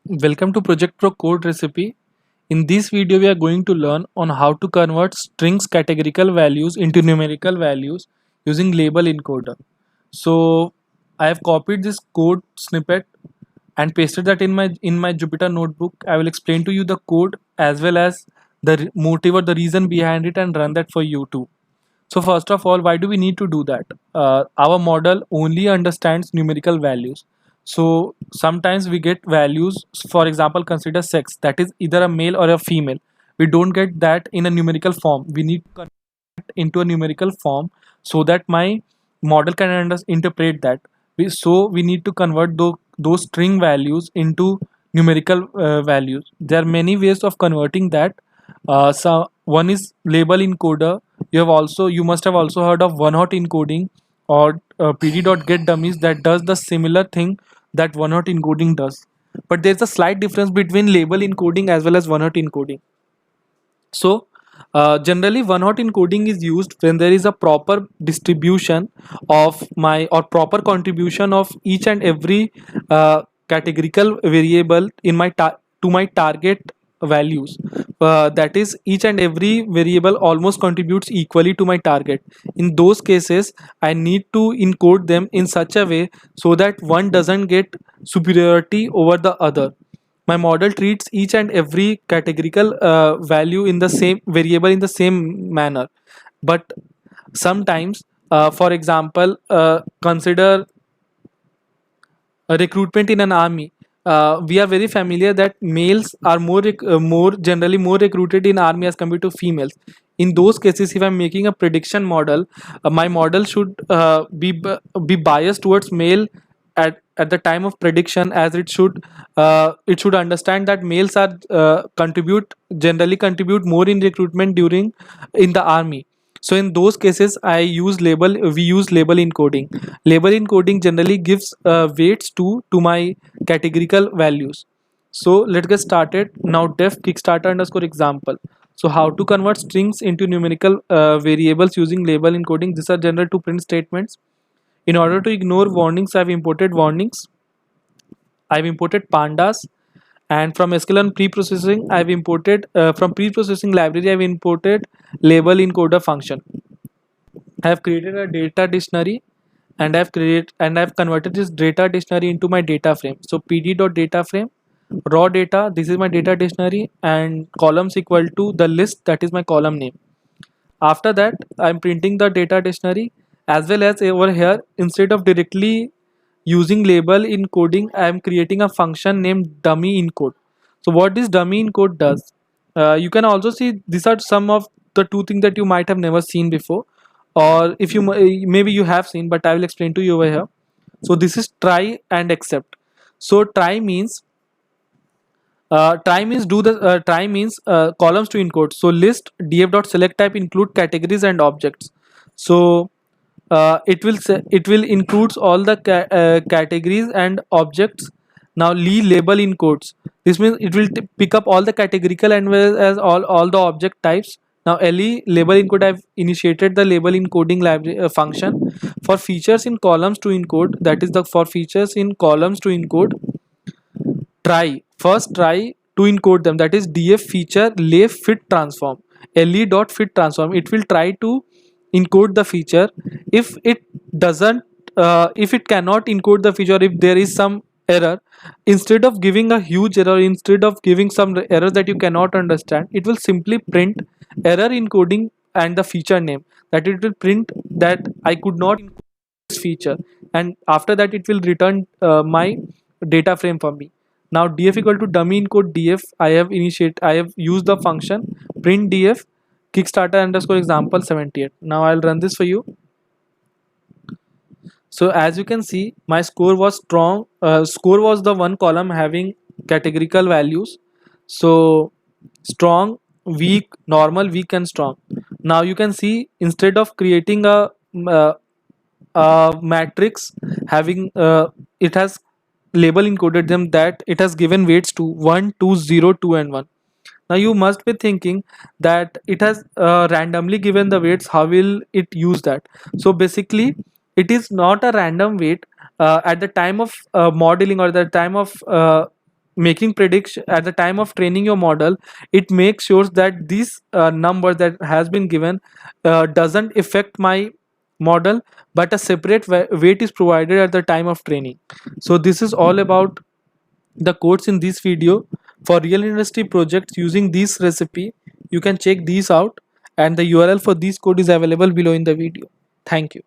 Welcome to Project Pro Code Recipe. In this video, we are going to learn on how to convert strings categorical values into numerical values using label encoder. So I have copied this code snippet and pasted that in my Jupyter notebook. I will explain to you the code as well as the motive or the reason behind it and run that for you too. So first of all, why do we need to do that? Our model only understands numerical values. So sometimes we get values, for example, consider sex, that is either a male or a female. We don't get that in a numerical form. We need to convert it into a numerical form so that my model can interpret that. So we need to convert those string values into numerical values. There are many ways of converting that. So one is label encoder. You must have also heard of one hot encoding or pd.get dummies that does the similar thing that one hot encoding does. But there's a slight difference between label encoding as well as one hot encoding. So generally one hot encoding is used when there is a proper distribution of my or proper contribution of each and every categorical variable in to my target values. That is, each and every variable almost contributes equally to my target. In those cases, I need to encode them in such a way so that one doesn't get superiority over the other. My model treats each and every categorical value in the same variable in the same manner. But sometimes, for example, consider a recruitment in an army. We are very familiar that males are more generally more recruited in army as compared to females. In those cases, if I'm making a prediction model, my model should be biased towards male at the time of prediction, as it should understand that males are contribute more in recruitment during in the army. So in those cases, we use label encoding. Label encoding generally gives weights to my categorical values. So let's get started now. Def kickstarter underscore example. So how to convert strings into numerical variables using label encoding. These are general to print statements. In order to ignore warnings, I've imported warnings. I've imported pandas, and from sklearn pre-processing, I've imported from pre-processing library. I've imported label encoder function. I have created a data dictionary, and I've converted this data dictionary into my data frame. So pd.data frame raw data. This is my data dictionary, and columns equal to the list, that is my column name. After that, I'm printing the data dictionary, as well as over here, instead of directly using label encoding, I am creating a function named dummy encode. So what this dummy encode does, you can also see these are some of the two things that you might have never seen before, or if you maybe you have seen, but I will explain to you over here. So this is try and except. So try means columns to encode. So list df.select type include categories and objects. So it will includes all the categories and objects. Now label encodes. This means it will pick up all the categorical and well as all the object types. Now label encode, I've initiated the label encoding library function for features in columns to encode. That is the for features in columns to encode. Try to encode them, that is df feature lay fit transform. Le dot fit transform, it will try to encode the feature. If it doesn't if it cannot encode the feature, if there is some error, instead of giving a huge error, instead of giving some error that you cannot understand, it will simply print error encoding and the feature name. That it will print that I could not encode this feature, and after that it will return my data frame for me. Now df equal to dummy encode df. I have used the function print df kickstarter underscore example 78. Now I'll run this for you. So as you can see, my score was strong. Score was the one column having categorical values. So strong, weak, normal, weak, and strong. Now you can see, instead of creating uh, a matrix having it has label encoded them, that it has given weights to 1, 2, 0, 2, and 1. Now you must be thinking that it has randomly given the weights. How will it use that? So basically, it is not a random weight at the time of modeling or the time of making prediction at the time of training your model, it makes sure that this number that has been given doesn't affect my model, but a separate weight is provided at the time of training. So this is all about the codes in this video. For real industry projects using this recipe, you can check these out, and the URL for this code is available below in the video. Thank you.